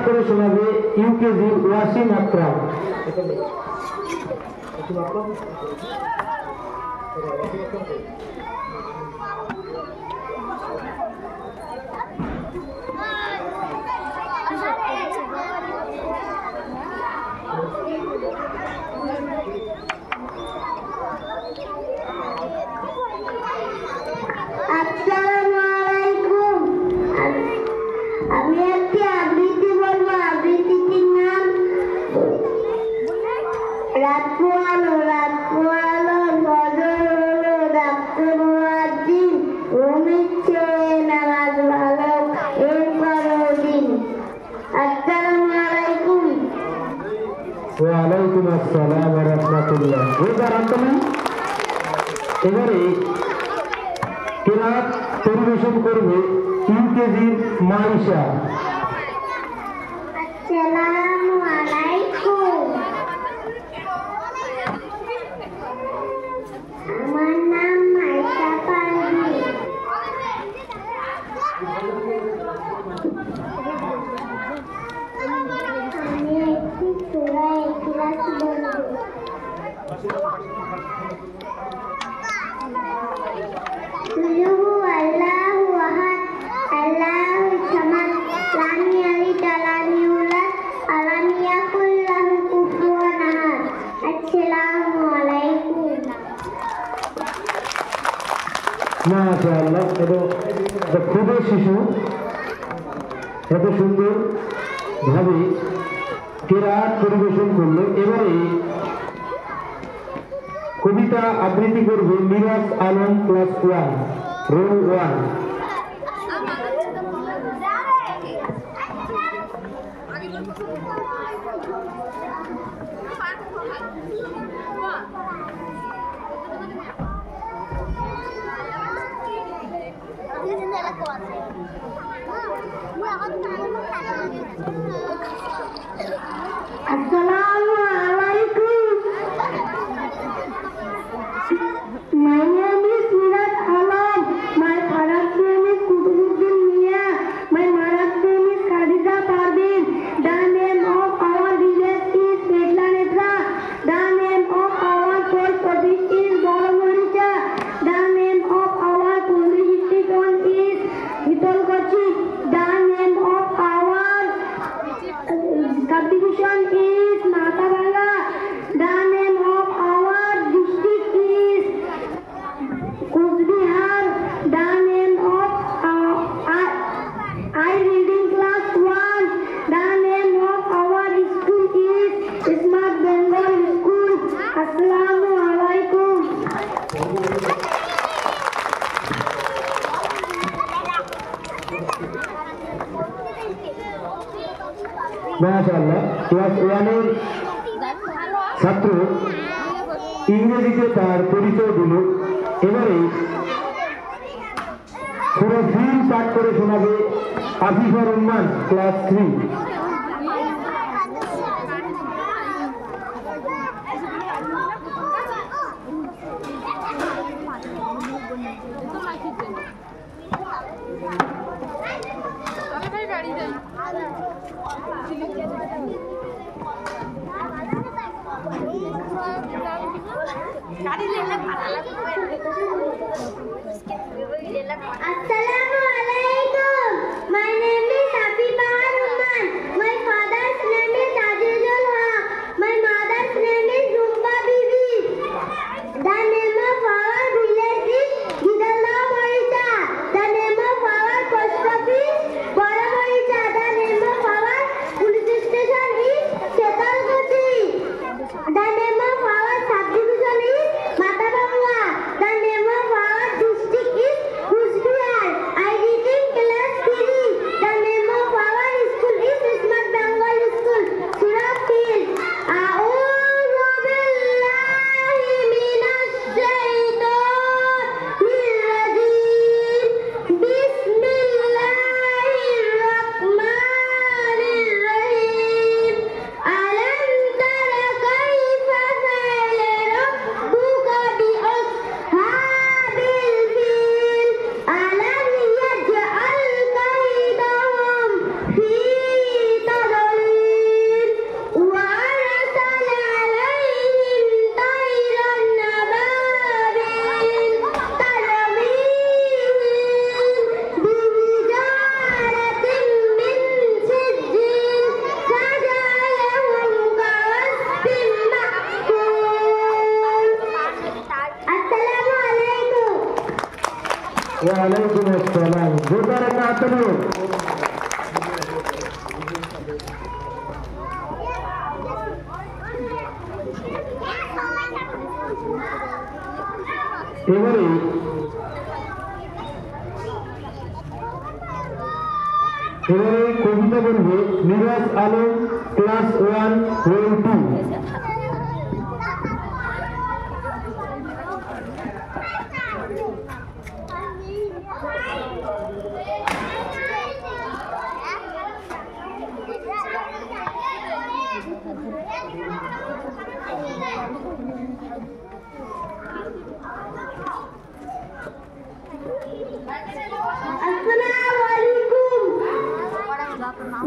করে শোনাবে ইউকেজি ওয়াসিম আকরাম। আমি একটি আবৃত্তি বলবো। আবৃত্তিটির নাম রাত পোয়ালো রাত পোয়ালো ফজর হলো ডাক্তার মুয়াজ্জিন ঘুমিচ্ছে নামাজ ভালো এর পরের দিন। আসসালামু আলাইকুম। ওয়ালাইকুম আসসালাম ওয়া রাহমাতুল্লাহ। এবারে কেরাত পরিবেশন করবে ইউকেজির মাইশা। আসসালামু আলাইকুম। আমার নাম মাইশা পারভীন। আমি একটি সূরা ইখলাস বলবো। কুলহু আল্লাহু আহাদ আল্লাহু সামাদ লাম ইয়ালিদ ওয়া লাম ইউলাদ ওয়া লাম ইয়াকুল লাহু কুফুয়ান আহাদ। আসসালামু আলাইকুম। মাশাআল্লাহ, খুবই শিশু এত সুন্দর ভাবে কেরাত পরিবেশন করলো। এবারে কবিতা আবৃত্তি করবে Miraj Alam class 1 roll 1। Assalamu alaikum. My name is Miraj Alam. My father's name is Kutubuddin Mia. My mother's name is Khadija Parveen. The name of our village is Petlanetra. The name of our post office is Boromoricha. The name of our police station is Vitolkochi. The name of our subdivision is Matabala. The name of our district is Kusbihar. The name of I reading class 1. The name of our school is Smart Bengal School. Assalamu alaikum. মাশাআল্লাহ, class 1 এর ছাত্র ইংরেজিতে তার পরিচয় দিল। এবারে পুরো film পাঠ করে শোনাবে Afifa Rahman class 3। Assalamu alaikum. My name is Habiba Rahman. My father's name is Azizul Haq. My mother's name is Zumba Bibi. The name of our village is Gidalla Maricha. The name of our post office Bora Maricha. The name of our police station is Chetalkoti. The name of our subdivision is Matabangla. The name of our district is Kusbihar. I ওয়ালাইকুম আসসালাম। জোরদার একটা হাততালি। এবারে কবিতা বলবে Miraj Alam class 1 role 2।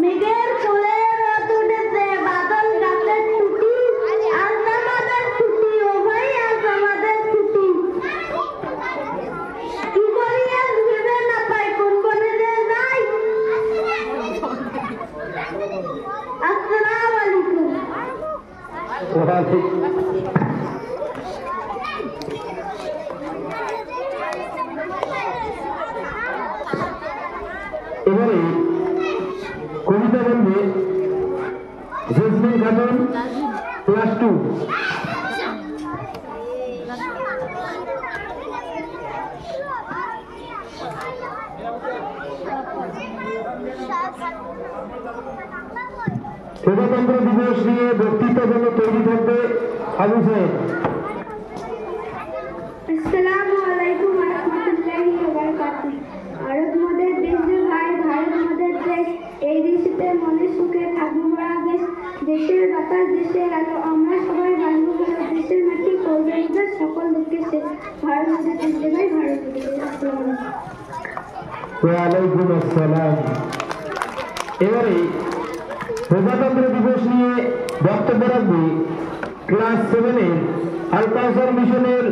মেঘের কোলে রোদ উঠেছে, বাদল গাছে ছুটি, আজ আমাদের ছুটি, ও ভাই আজ আমাদের ছুটি। কি করি আজ ভেবে না পাই, কোন বনে যে যাই। আসসালামু আলাইকুম। এবারে কবিতা বলবে জেসমিন খাতুন ক্লাস 2। প্রজাতন্ত্র দিবস নিয়ে বক্তৃতার জন্য তৈরি থাকবে আবু সাহেব। আসসালামু আলাইকুম ওয়া রাহমাতুল্লাহি ওয়া বারাকাতুহু। ভারত মোদের দেশ যে ভাই, ভারত মোদের দেশ, এই দেশেতে মনে সুখে থাকবো মোরা বেশ। দেশের বাতাস দেশের আলো, আমরা সবাই বাঁচবো ভালো, দেশের মাটি করবে উদ্ধার, সকল দুঃখের শেষ। ভারত মোদের দেশ যে ভাই, ভারত মোদের দেশ। আসসালামু আলাইকুম। ওয়ালাইকুম আসসালাম। এবারে প্রজাতন্ত্র দিবস নিয়ে বক্তব্য রাখবে ক্লাস 7 আল কাউসার মিশনের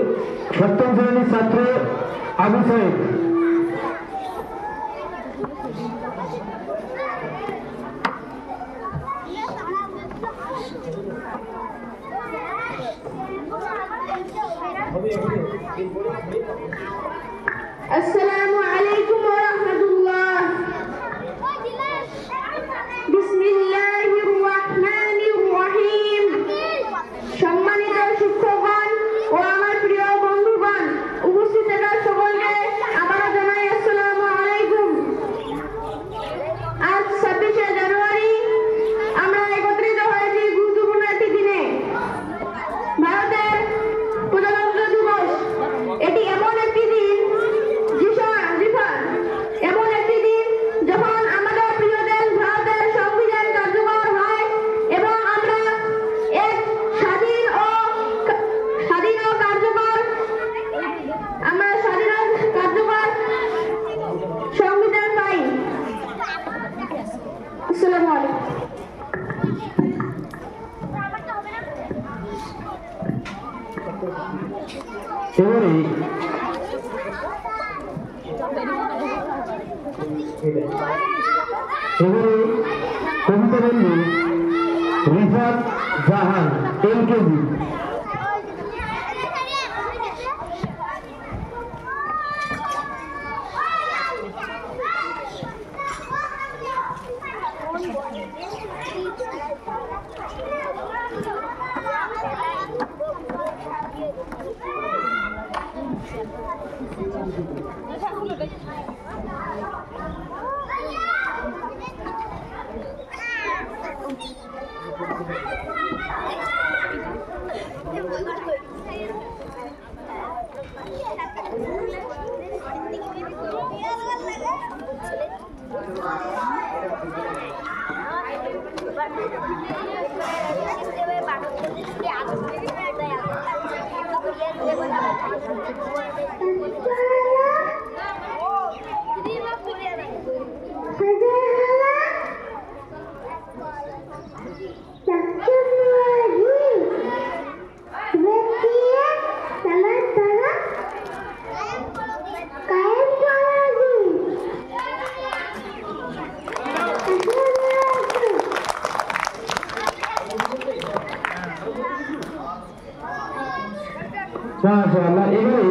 7ম শ্রেণীর ছাত্র আবু সাহেব। আসসালামু আলাইকুম ওয়া রাহমাতুল্লাহ। বিসমিল্লাহির রহমানির রহিম। সম্মানিত শিক্ষকগণ ও আমার প্রিয় বন্ধুগণ, উপস্থিত থাকা সকলকে আবারও জানাই আসসালামু আলাইকুম। আজ 26শে জানুয়ারি আমরা একত্রিত হয়েছি গুরুত্বপূর্ণ একটি দিনে, ভারতের প্রজাতন্ত্র দিবস। এটি এমন একটি দিন, এমন একটি দিন যখন আমাদের প্রিয় দেশ ভারতের সংবিধান কার্যকর হয় এবং আমরা এক স্বাধীন ও কার্যকর সংবিধান পাই। আসসালামু আলাইকুম। এবারে কবিতা বলবে রিফাত জাহান LKG। মাশাআল্লাহ। এবারে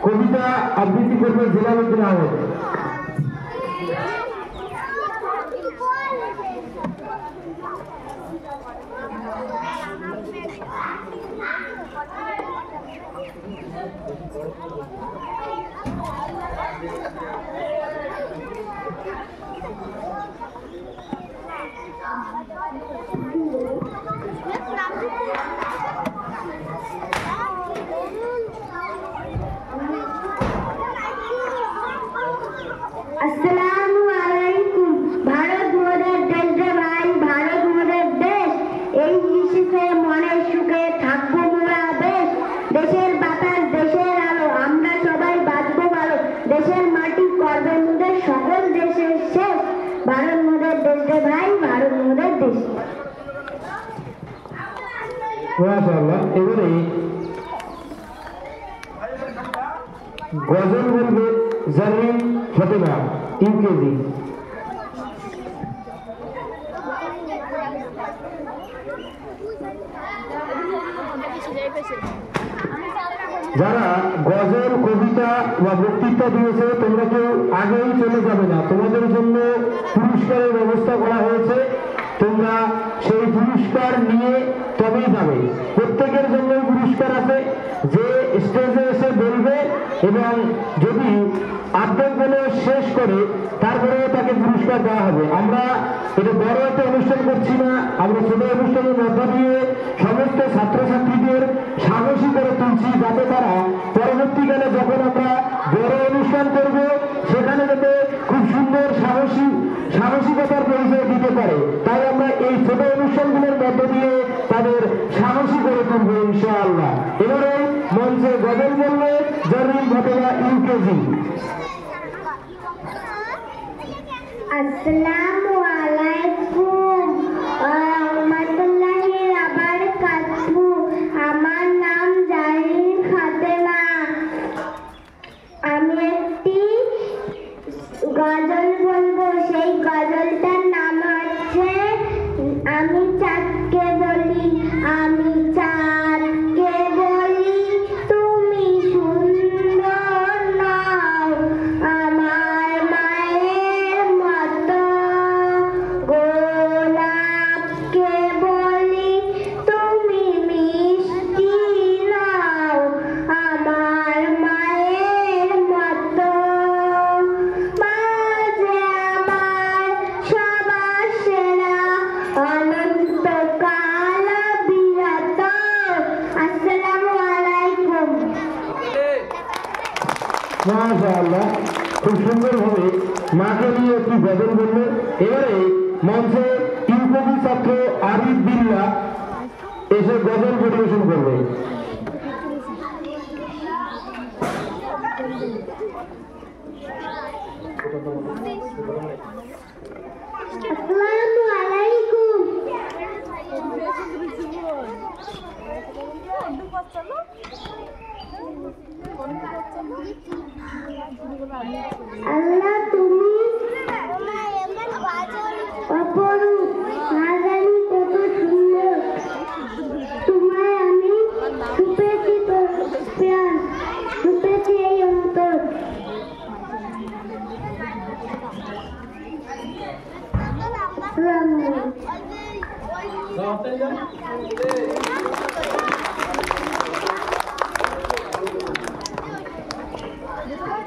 কবিতা করবে জিলালউদ্দিন আহমেদ। আসসালামু আলাইকুম। ভারত মোদের দেশ রে ভাই, ভারত মোদের দেশ। এই কৃষিতে মনের সুখে থাকবো মোরা বেশ। দেশের বাতাস দেশের আলো, আমরা সবাই বাঁচবো ভালো। দেশের মাটি করবে মোদের সকল দেশের শেষ। ভারত মোদের দেশ রে ভাই, ভারত মোদের দেশ। মাশাআল্লাহ। এবারে গজল বলবে জারমিন ফাতেমা, ইউকেজি। যারা গজল কবিতা বা বক্তৃতা দিয়েছে তোমরা কেউ আগেই চলে যাবে না, তোমাদের জন্য পুরস্কারের ব্যবস্থা করা হয়েছে। তোমরা সেই পুরস্কার নিয়ে তবেই যাবে। প্রত্যেকের জন্য পুরস্কার আছে। যে স্টেজে এসে বলবে এবং যদি আর্ধেক বলে শেষ করে তারপরেও তাকে পুরস্কার দেওয়া হবে। আমরা এটা বড় একটা অনুষ্ঠান করছি না, আমরা ছোট অনুষ্ঠানের মধ্য দিয়ে সমস্ত ছাত্রছাত্রীদের সাহসী করে তুলছি, যাতে তারা পরবর্তীকালে যখন আমরা বড় অনুষ্ঠান করব সেখানে যাতে খুব সুন্দর সাহসিকতার পরিচয় দিতে পারে। তাই আমরা এই ছোট অনুষ্ঠানগুলোর মধ্য দিয়ে তাদের সাহসী করে তুলবো ইনশাআল্লাহ। এবারে মঞ্চে গজল বলবে জারমিন ফাতেমা, ইউকেজি। আসসালামু আলাইকুম ওয়া রাহমাতুল্লাহি ওয়া বারাকাতুহু। আমার নাম জারমিন ফাতেমা। আমি একটি গজল বলবো। সেই গজলটার নাম হচ্ছে আমি চাঁদকে বলি, আমি চাঁদকে বলি তুমি সুন্দর নাও, আমার মায়ের মতো। গোলাপকে বলি তুমি মিষ্টি নাও, আমার মায়ের মতো। মাঝে আমার সবার সেরা অনন্তকাল বিরত। আসসালামু আলাইকুম। মাশাআল্লাহ, খুব সুন্দরভাবে মাকে নিয়ে একটি গজল বলবে। এবারে মঞ্চে ইউকেজি ছাত্র আরিফ বিল্লাহ এসে গজল পরিবেশন করবে। আসসালামু আলাইকুম। আল্লাহ তুমি অপরূপ, না জানি কত সুন্দর। তোমায় আমি ছুপেছি তোর প্রাণ, ছুপেছি এই অন্তর।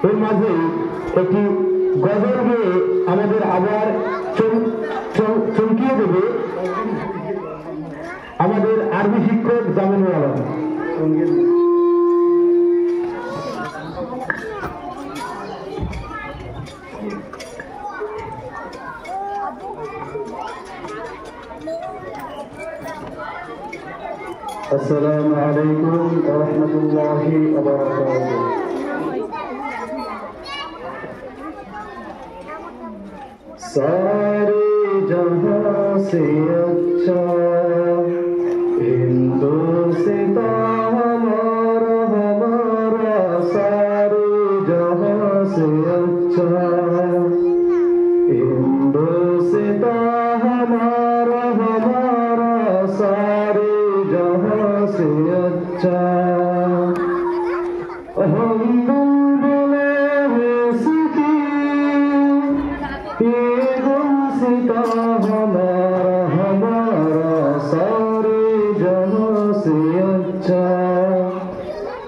এর মাঝে একটি গজল গিয়ে আমাদের আবার চমকিয়ে দেবে আমাদের আরবি শিক্ষক জামিনুল আলম। السلام عليكم ورحمة الله وبركاته. सारे जहां से अच्छा हिंदुस्ता हमारा हमारा, सारे जहां से अच्छा हिंदुस्ता हमारा हमारा, सारे जहां से अच्छा। हम बुलबुले हमारा सारे जहां से अच्छा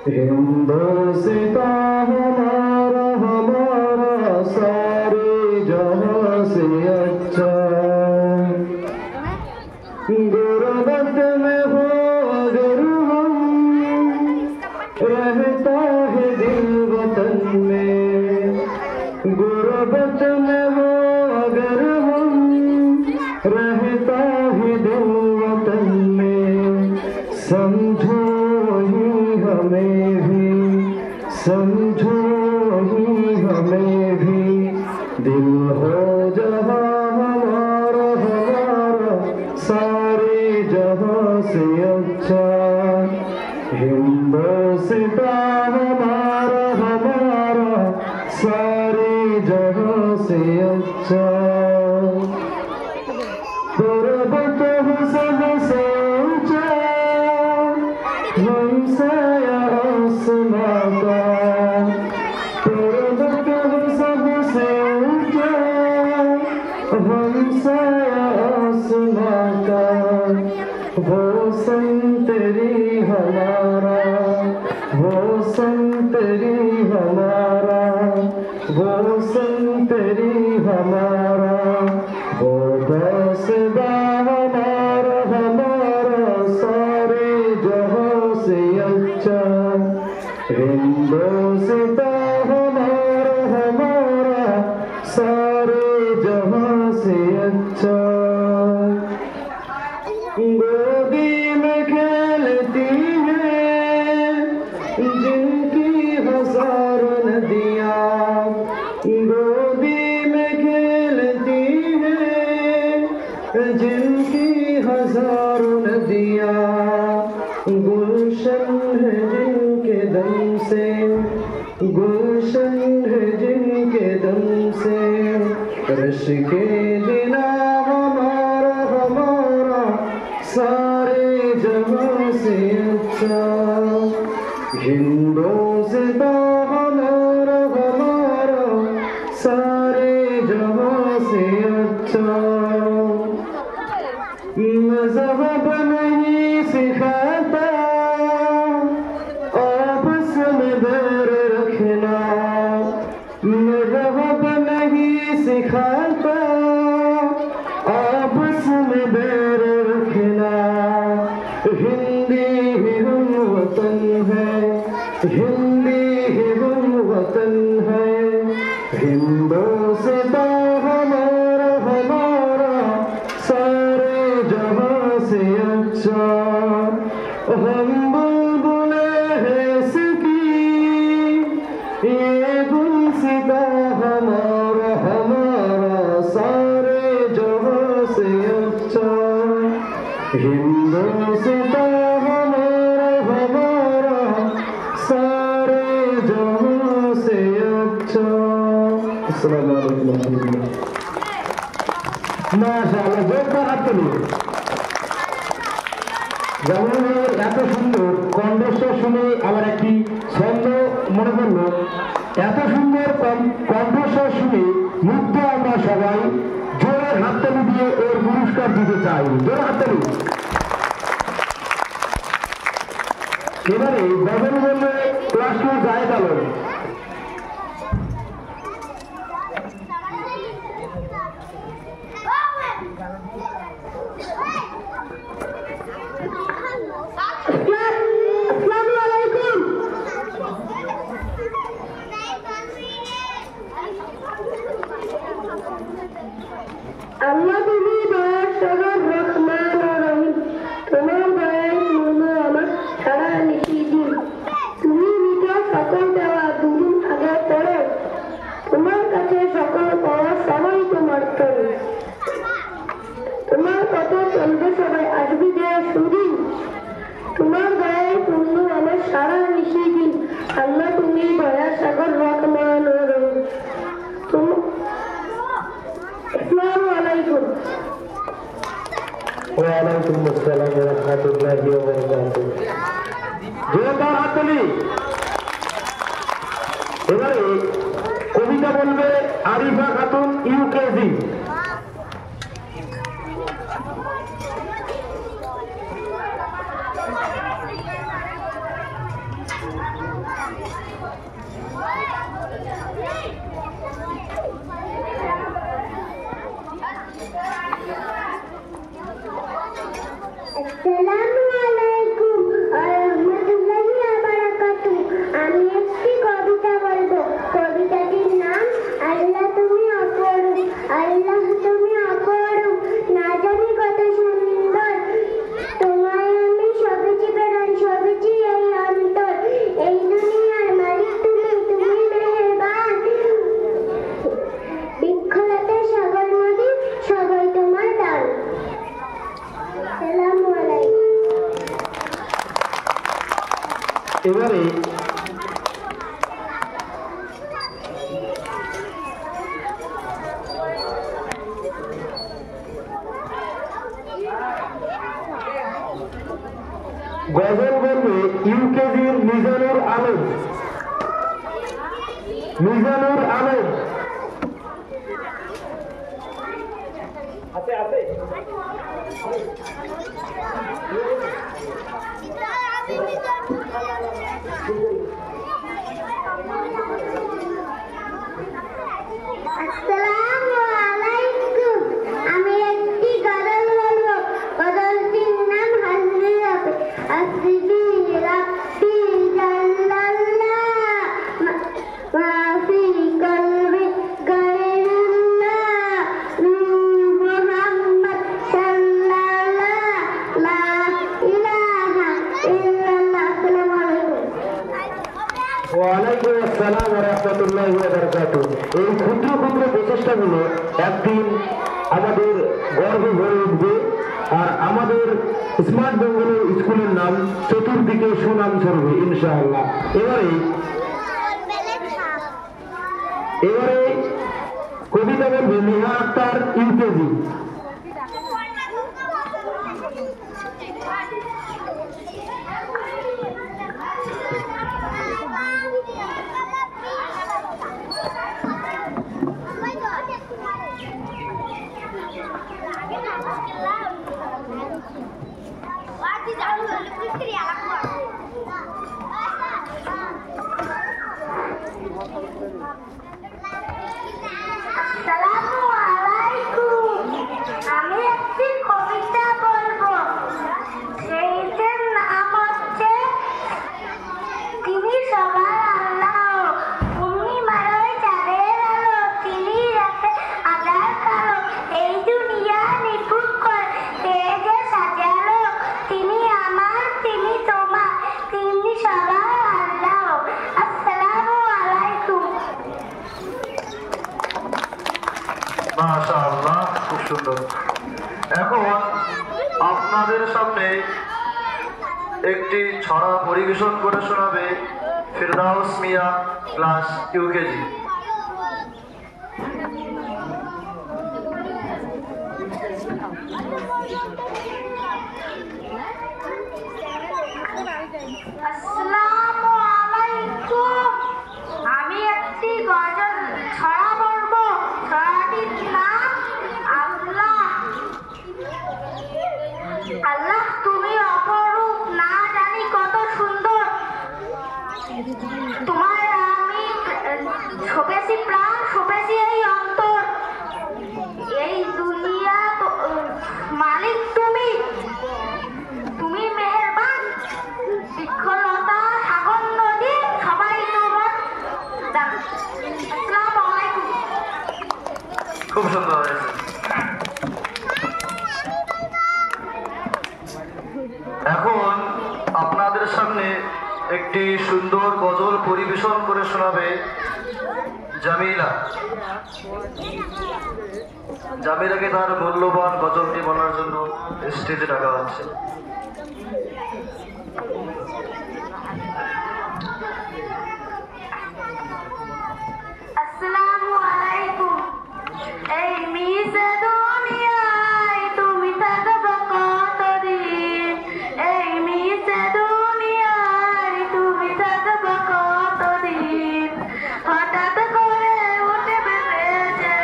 हिंदुस्ता हमारा सारे जहां से अच्छा गुरबत में हो अगर हम रहता है दिल वतन में गुरबत में हो अगर हम रहता है दिल वतन में समझो ही हमें भी समझो ही हमें भी दिल हो जहाँ हमारा सारे जहाँ से अच्छा हिंदुस्ता हमारा सारे जहाँ से अच्छा पर्वत सबसे ऊंचा हमसाया आसमां का पर्वत सबसे ऊंचा हमसाया आसमां का वो संतरी हमारा वो संतरी हमारा वो संतरी हमारा वो बसदा हमारा सारे जहां से अच्छा हिंदुस्ता हमारा सारे जहां से अच्छा गोदी में खेलती है जिनकी हजारों नदियाँ गोदी में खेलती है जिनकी हजारों नदियाँ गुलशन है जिनके दम से गुलशन है जिनके दम से रश के जिना हमारा सारे जहां से अच्छा हिंदुस्ता हमारा सारे जहां से अच्छा मज़हब नहीं सिखाता आपस में बैर रखना मज़हब नहीं सिखाता आपस में बैर रखना हिंदी ही हम वतन है हिंदी ही हम वतन है हिंदुस्ता हमारा सारे जहां से अच्छा हम बुलबुले हैं इसकी ये गुलसिता हमारा सारे जहां से अच्छा हिंदुस्ता हमारा सारे जहां से अच्छा अस्सलाम वालेकुम মাশাআল্লাহ জোরদার হাত তালি জামালের এত সুন্দর কণ্ঠস্বর শুনে আমার একটি ছন্দ মনে পড়ল এত সুন্দর কণ্ঠস্বর শুনে মুগ্ধ আমরা সবাই জোরের হাততালি দিয়ে এর পুরস্কার দিতে চাই জোর হাততালি এবারে গজল বললে ক্লাস 2 জায়েদ আলম আল্লাহ তুমি দয়ার সাগর রহমান রহিম তোমার দয়ায় পূর্ণ আমার সারা নিশিদিন তুমি নিজে সকল দেওয়া দুদিন আগে পড়ে তোমার কাছে সকল পাওয়া সবাই তোমার তরে তোমার কত চলবে সবাই আসবি যে সুদিন তোমার দয়ায় পূর্ণ আমার সারা নিশিদিন আল্লাহ তুমি দয়ার সাগর রহমান রহিম আসসালামু আলাইকুম ওয়ালাইকুম আসসালাম ওয়া রাহমাতুল্লাহি ওয়া বারাকাতুহু জোরদার হাততালি এবারে কবিতা বলবে আরিফা খাতুন ইউকেজি আসসালামুয়ালাইকুম ওয়া রাহমাতুল্লাহি ওয়া বারাকাতুহু। আমি একটি কবিতা বলবো। কবিতাটির নাম আল্লাহ তুমি অপরূপ। আল্লাহ তুমি অপরূপ, না জানি কত সুন্দর। তোমায় আমি সবেছি প্রেরণ, সবেছি এই অন্তর। এই দুনিয়ার মালিক তুমি, তুমি মেহেরবান। বৃক্ষলতা সাগর নদী সবাই তোমার দান। আসসালামু আলাইকুম। এবারে গজল বলবে ইউকেজির মিজানুর আলম। মিজানুর আলম আসসালামু আলাইকুম। আমি একটি গজল বলবো। গজলটির নাম হাজরি রাব্বি। হাসবি রাব্বি জাল্লাল্লাহ মা ফি কলবি গায়রুল্লাহ নূর মুহাম্মদ সাল্লাল্লাহ লা ইলাহা ইল্লাল্লাহ। আসসালামু আলাইকুম। ওয়ালাইকুম আসসালাম ওয়া রাহমাতুল্লাহি ওয়া বারাকাতুহু। এই ক্ষুদ্র ক্ষুদ্র প্রচেষ্টাগুলো একদিন আমাদের গর্বে ভরে উঠবে, আর আমাদের স্মার্ট বেঙ্গলের স্কুলের নাম চতুর্দিকে সুনাম ছড়বে ইনশাআল্লাহ। এবারে কবিতা বলবে নেহা আক্তার ইউকেজি। আসসালামু আলাইকুম। আমি একটি কবিতা বলবো। সেইটার নাম হচ্ছে তিনি সবার আল্লাহ। পূর্ণিমার চাঁদের আলো, তিনি রাতে আঁধার কালো। এই দুনিয়া নিখুঁত করে তেজে সাজালো। তিনি আমার, তিনি তোমার, তিনি সবার আল্লাহ। আসসালামু আলাইকুম। মাশাআল্লাহ, খুব সুন্দর। এখন আপনাদের সামনে একটি ছড়া পরিবেশন করে শোনাবে ফিরদাউস মিয়া, ক্লাস ইউকেজি। আসসালামু আলাইকুম। আমি একটি গজল ছড়া বলবো। ছড়াটির নাম আল্লাহ। আল্লাহ তুমি অপরূপ, না জানি কত সুন্দর। তোমায় আমি সপেছি প্রাণ, সপেছি এই অন্তর। এই দুনিয়া মালিক তুমি, তুমি মেহেরবান। বৃক্ষলতা সাগর নদী সবাই তোমার দান। আসসালামু আলাইকুম। খুব সুন্দর হয়েছে। এখন আপনাদের সামনে একটি সুন্দর গজল পরিবেশন করে শোনাবে জামিলা। জামিলাকে তার মূল্যবান গজলটি বলার জন্য স্টেজে ডাকা হচ্ছে। আসসালামু আলাইকুম। এই মিশে দুনিয়ায় তুমি থাকবে কতদিন। এই মিশে দুনিয়ায় তুমি থাকবে কতদিন। হঠাৎ করে উঠে ভেবেছে,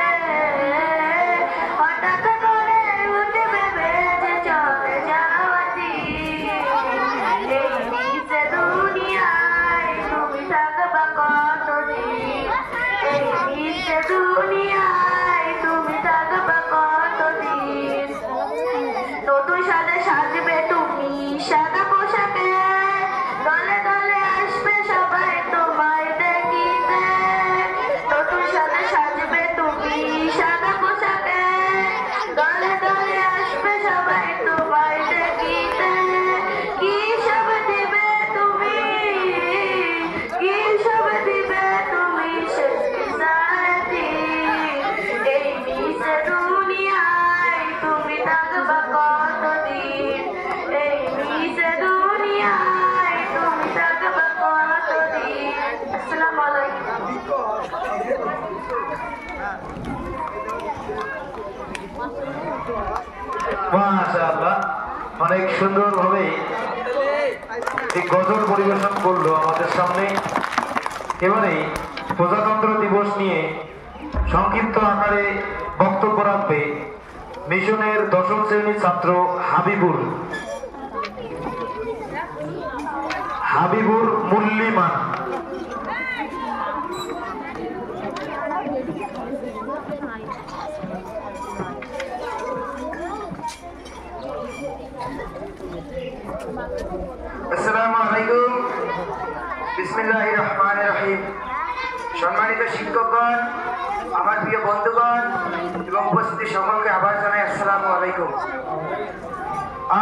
হঠাৎ করে উঠে ভেবেছে মাশাআল্লাহ, অনেক সুন্দরভাবে এই গজল পরিবেশন করলো আমাদের সামনে। এবারে প্রজাতন্ত্র দিবস নিয়ে সংক্ষিপ্ত আকারে বক্তব্য রাখবে মিশনের 10ম শ্রেণীর ছাত্র হাবিবুর মুল্লিমান। আসসালামু আলাইকুম, বিসমিল্লাহির রহমানির রহিম। সম্মানিত শিক্ষকগণ, আমার প্রিয় বন্ধুগণ এবং উপস্থিত সকলকে আবার জানাই আসসালামু আলাইকুম।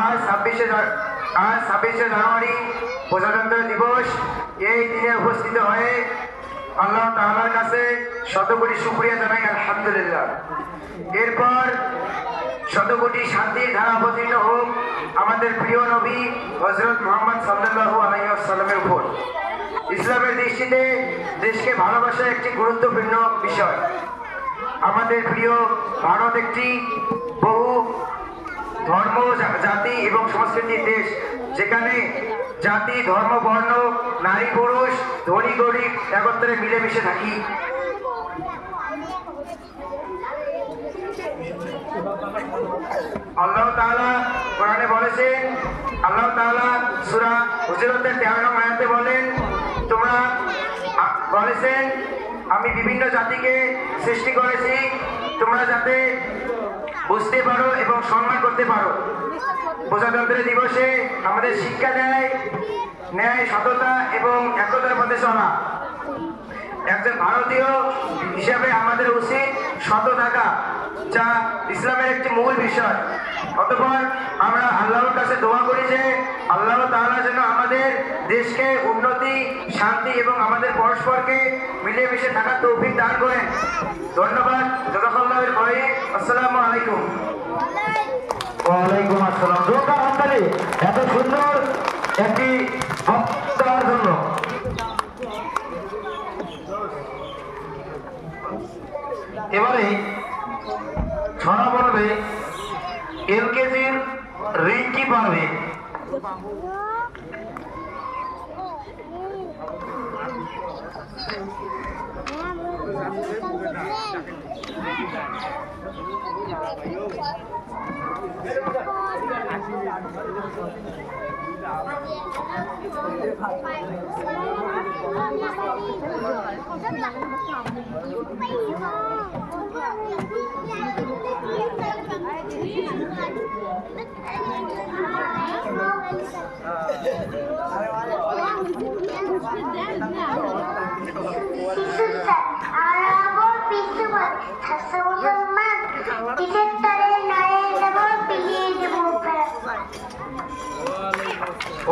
আজ 26শে জানুয়ারি প্রজাতন্ত্র দিবস। এই দিনে উপস্থিত হয়ে আল্লাহ তাআলার কাছে শতকোটি শুকরিয়া জানাই, আলহামদুলিল্লাহ। এরপর শতকোটি শান্তির ধারা অবতীর্ণ হোক আমাদের প্রিয় নবী হযরত মুহাম্মদ সাল্লাল্লাহু আলাইহি ওয়াসাল্লামের উপর। ইসলামের দৃষ্টিতে দেশকে ভালোবাসা একটি গুরুত্বপূর্ণ বিষয়। আমাদের প্রিয় ভারত একটি বহু ধর্ম, জাতি এবং সংস্কৃতির দেশ, যেখানে জাতি, ধর্ম, বর্ণ, নারী, পুরুষ, ধনী, গরিব একত্রে মিলেমিশে থাকি। আল্লাহ তাআলা কোরআনে বলেছেন, আল্লাহ তাআলা সূরা হুজুরাতের 13 নং আয়াতে বলেন, তোমরা বলেছেন আমি বিভিন্ন জাতিকে সৃষ্টি করেছি তোমরা যাতে বুঝতে পারো এবং সম্মান করতে পারো। প্রজাতন্ত্র দিবসে আমাদের শিক্ষা দেয় ন্যায়, সততা এবং একতার পথে চলা। একজন ভারতীয় হিসাবে আমাদের উচিত সৎ থাকা, যা ইসলামের একটি মূল বিষয়। অতঃপর আমরা আল্লাহর কাছে দোয়া করি যে আল্লাহ তাআলা যেন আমাদের দেশকে উন্নতি, শান্তি এবং আমাদের পরস্পরকে মিলেমিশে থাকার তৌফিক দান করেন। ধন্যবাদ। জাযাকাল্লাহু খাইরান। আসসালামু আলাইকুম। ওয়ালাইকুম আসসালাম। জোরদার হাততালি এত সুন্দর একটি বক্তব্যের জন্য। এবারে ছড়া বলবে এলকেজির রিঙ্কি পারবে।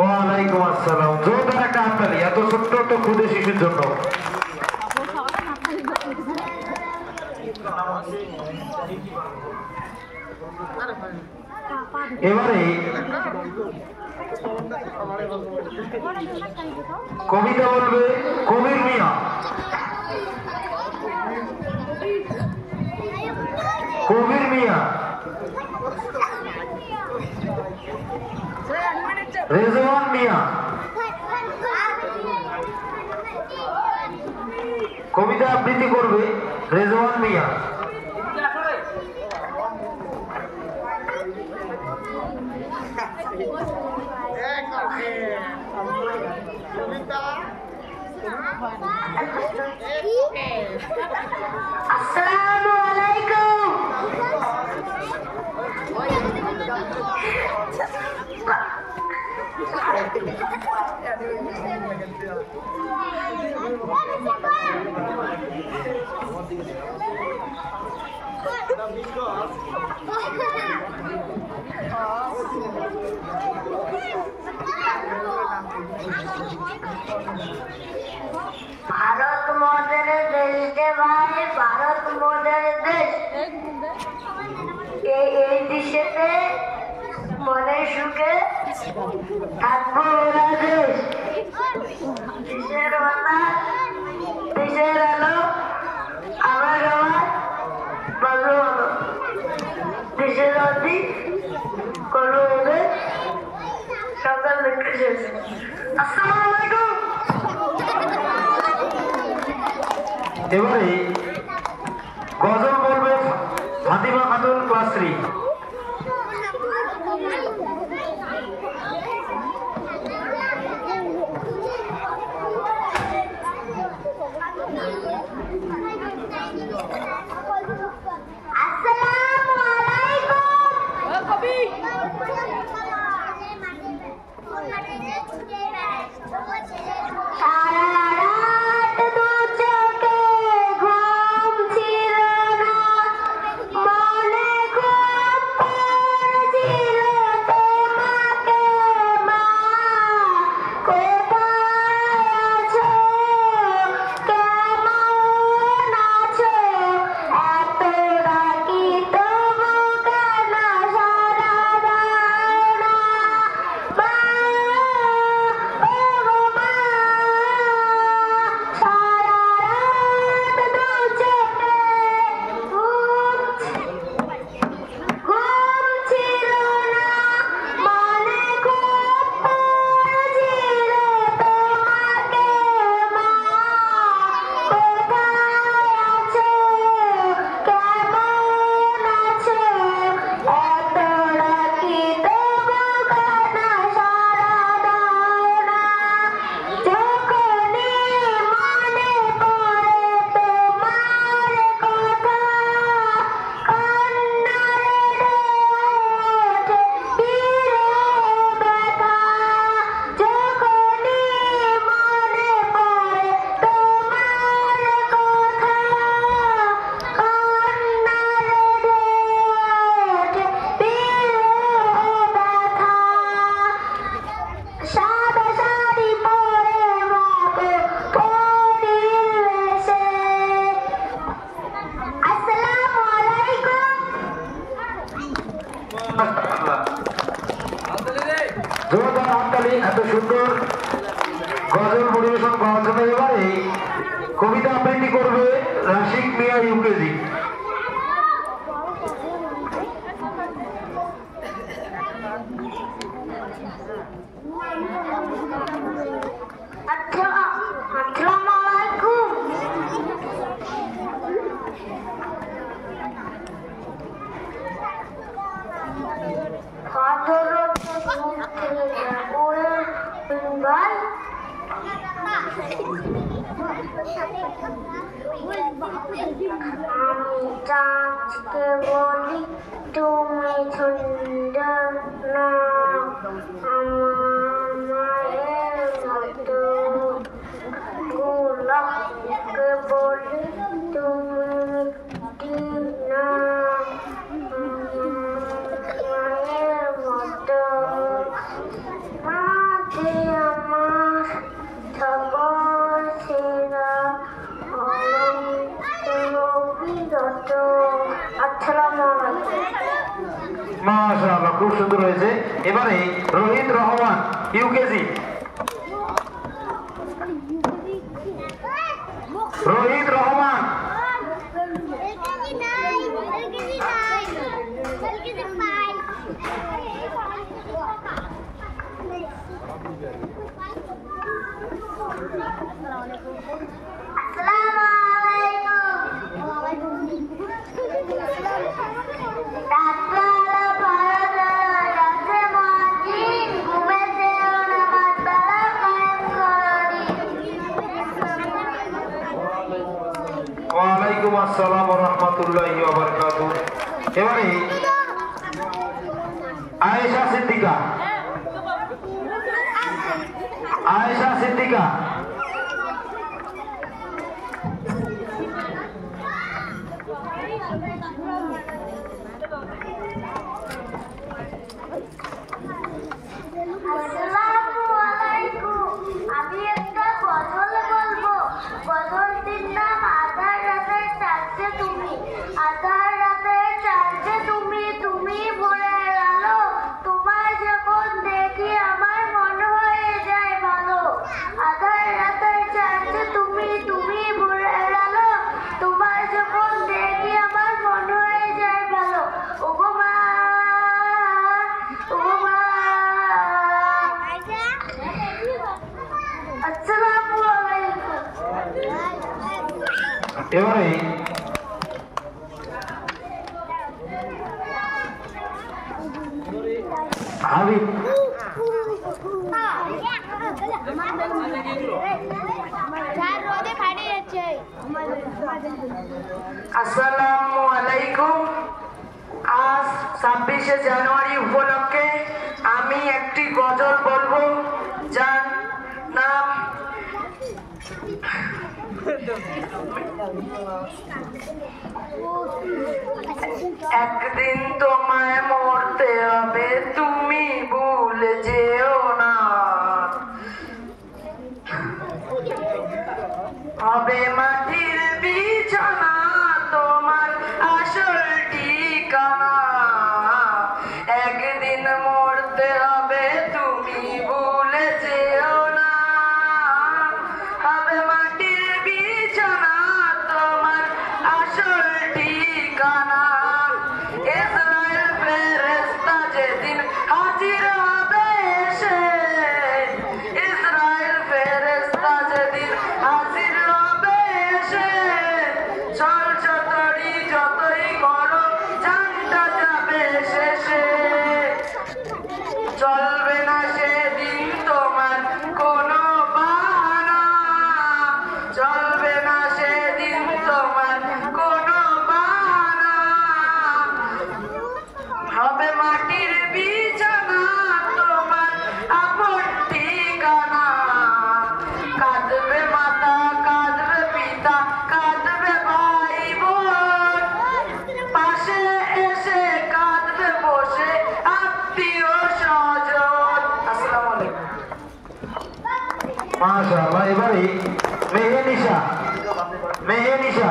ওয়ালাইকুম আসসালাম। জোরদার একটা হাততালি এত ছোট্ট একটা ক্ষুদে শিশুর জন্য। এবারে কবিতা বলবে কবির মিয়া। কবির মিয়া, রেজওয়ান মিয়া। কবিতা আবৃত্তি করবে রেজওয়ান মিয়া। আসসালামু আলাইকুম। ভারত মোদের দেশ রে ভাই, ভারত মোদের দেশ। এই দেশেতে মনে সুখে থাকবো ওরা দেশ। দেশের কথা, দেশের আলো, আমার আমার বলো কিসের রাতি কোনো ওদের সকাল দেখতে এসেছে। আসসালামু আলাইকুম। এবারে গজল বলবে ফাতিমা খাতুন ক্লাস 3। জোরদার হাততালি এত সুন্দর গজল পরিবেশন করার জন্য। এবারে কবিতা আবৃত্তি করবে রাশিক মিয়া ইউকেজি। আসসালামু আলাইকুম। আমি চাঁদকে বলি তুমি সুন্দর না, আমার মায়ের মতো। গোলাপকে বলি তুমি মিষ্টি না, মায়ের মতো। মাঝে আমার সকল সেরা অবিরত। আসসালামু আলাইকুম। মাশাআল্লাহ, খুব সুন্দর হয়েছে। এবারে রোহিত রহমান ইউকেজি। রোহিত রহমান। ওয়ালাইকুম আসসালাম ওয়া রাহমাতুল্লাহি ওয়া বারাকাতুহু। এবারে আয়েশা সিদ্দিকা। আয়েশা সিদ্দিকা। আমি একটা গজল বলবো। গজলটির নাম আধার রাতের চাঁদে তুমি। আধার রাতের চাঁদে তুমি, তুমি ভোরের আলো। তোমায় যখন দেখি আমার মন হয়ে যায় ভালো। আধার এবারে হাবিব আসসালামু আলাইকুম। আজ 26শে জানুয়ারি উপলক্ষে আমি একটি গজল বলবো, যার নাম একদিন তোমায় মরতে হবে, তুমি ভুলে যেও না। হবে মাটির বিছানা তোমার আসল ঠিকানা। একদিন মরতে হবে, তুমি ভুলে যেও না। হবে মাটির বিছানা তোমার আসল ঠিকানা। ইসরায়েল ফেরেশতা যেদিন হাজির হবে এসে, ইসরায়েল ফেরেশতা যেদিন হাজির হবে এসে, চল যতই করো জানটা যাবে শেষে। চলবে না সেদিন তোমার কোনো বাহানা, চলবে না সেদিন তোমার কোনো বাহানা। হবে মাটির বিছানা তোমার আপন ঠিকানা। কাঁদবে মাতা, কাঁদবে পিতা, কাঁদবে ভাই বোন, পাশে এসে কাঁদবে বসে আত্মীয় স্বজন। আসসালামু আলাইকুম। মাশাআল্লাহ। এবারে মেহেনিশা, মেহেনিশা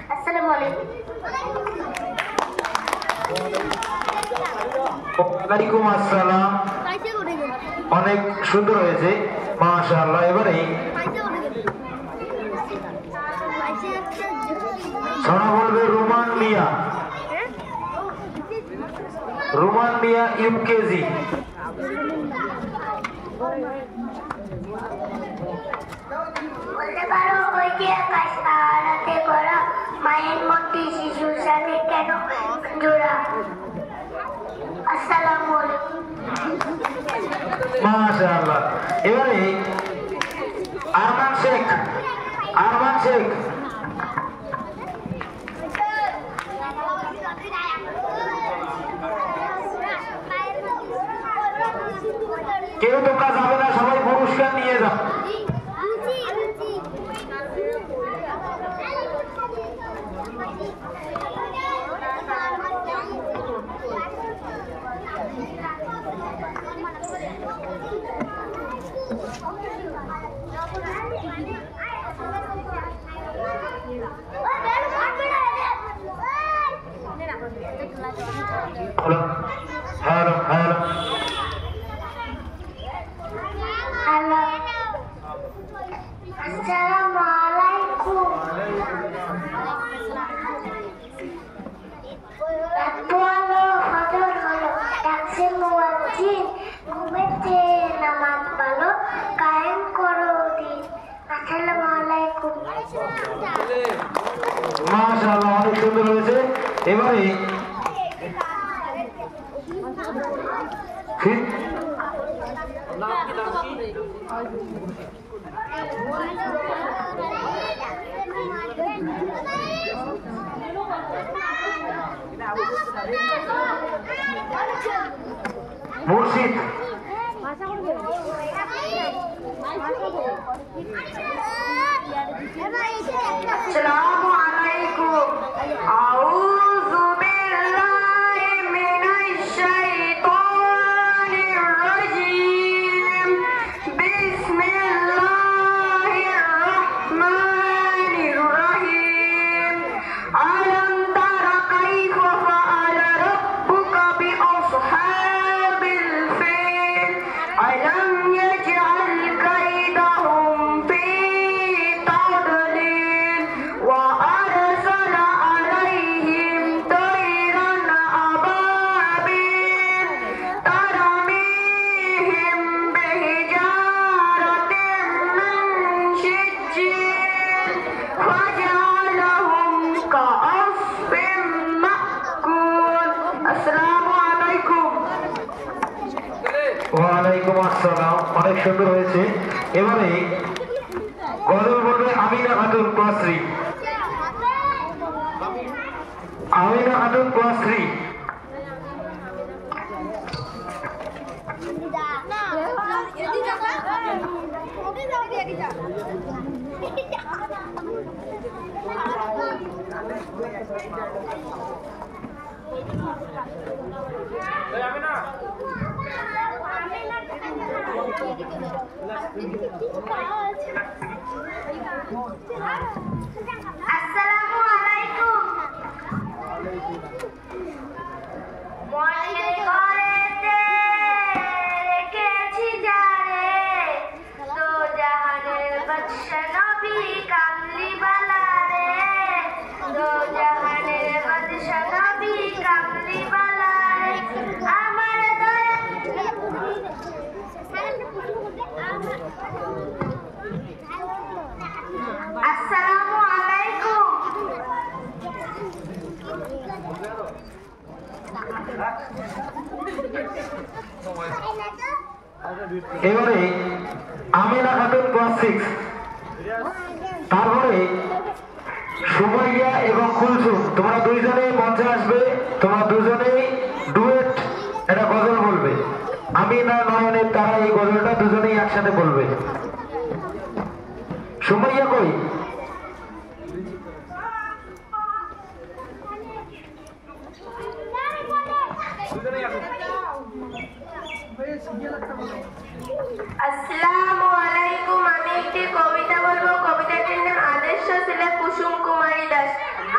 আসসালামু আলাইকুম। ওয়ালাইকুম আসসালাম। অনেক সুন্দর হয়েছে মাশাআল্লাহ। এবারে ছড়া বলবে রুমান মিয়া, রুমান মিয়া ইউকেজি। বলতে পারো ওই যে আকাশ আড়াতে করা মায়ের মধ্যে শিশুর সাথে কেন জোড়া? আসসালামু আলাইকুম। মাশাআল্লাহ। এবারে আরমান শেখ, আরমান শেখ। কেউ তোমরা যাবে না, সবাই পুরস্কার নিয়ে যাও। হ্যালো হ্যালো হ্যালো হ্যালো, আসসালামু আলাইকুম। রাত হলো, ফজর হলো, ডাকছে মুয়াজ্জিন, ঘুমেতে নামাজ পড়ো, কায়েম করো দিন। আসসালামু আলাইকুম। মাশাআল্লাহ, অনেক সুন্দর হয়েছে। এবারে মুর্শিদ। আসসালামু আলাইকুম। আউযু বিল্লাহি মিনাশ শাইতানির রাজীম। বিসমিল্লাহির রাহমানির রাহিম। আলাম তারা কাইফা ফাআলা রাব্বুকা বিআসহাবিল ফিল। আলাম ইয়াজআল কাইদাহুম ফি তাদলিল ওয়া আরসালা আলাইহিম তায়রান আবাবিল তারমিহিম বিহিজারাতিন মিন সিজ্জিল ফাজআলাহুম কাআসফিন মাকুল। আসসালামু আলাইকুম। ওয়ালাইকুম আসসালাম, অনেক সুন্দর হয়েছে। এবারে গজল বলবে আমিনা খাতুন ক্লাস 3। আমিনা খাতুন ক্লাস 3। আসসালামু আলাইকুম। মনে করেতে রেখেছি যারে, তো জাহানের বাদশা নবী কামলিওয়ালা রে, তো জাহানের বাদশা নবী কামলিওয়ালা রে। আমার দয়া আসসালামু আলাইকুম। এবারে আমিনা খাতুন ক্লাস 6। তারপরে সুমাইয়া এবং কুলসুম, তোমরা দুইজনেই মঞ্চে আসবে। তোমরা দুজনেই ডুয়েট একটা গজল বলবে। আমিনা নয়নের তারা এই গজলটা দুজনেই একসাথে বলবে। সুমাইয়া কই? আসসালামু আলাইকুম। আমি একটি কবিতা বলবো। কবিতাটির নাম আদর্শ ছেলে কুসুম কুমারী দাস।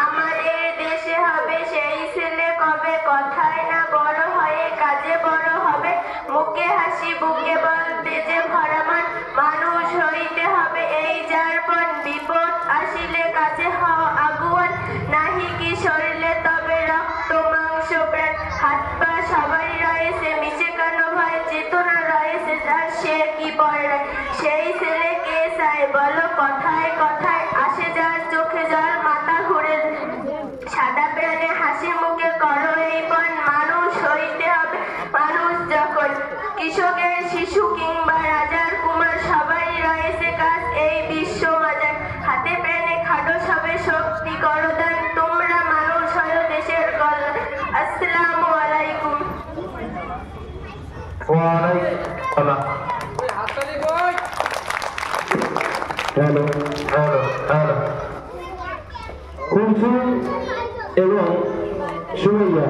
আমাদের দেশে হবে সেই ছেলে কবে, কথায় না বড় হয়ে কাজে বড় হবে। মুখে হাসি বুকে বল তেজে ভরা মান, মানুষ হইতে হবে এই যারপন। বিপদ আসিলে কাছে হওয়া আগুয়ান, নাহি কি শরীরে তবে রক্ত মাংস প্রাণ। হাত পা সবারই রয়েছে যার সে কি পড়ে সেই ছেলে কে চায় বলো কথায় কথায় আসে যার চোখে জল মাথা ঘুরে সাদা প্রাণে হাসি মুখে করো এই পণ মানুষ হইতে হবে মানুষ যখন কৃষকের শিশু কিংবা রাজার কুমার সবাই রয়েছে কাজ এই বিশ্ব মাজার হাতে প্রাণে খাটো সবে শক্তি করো দান তোমরা মানুষ হলো দেশের কল্যাণ আসসালামু আলাইকুম হ্যালো হ্যালো হ্যালো কুলসুম এবং সুমাইয়া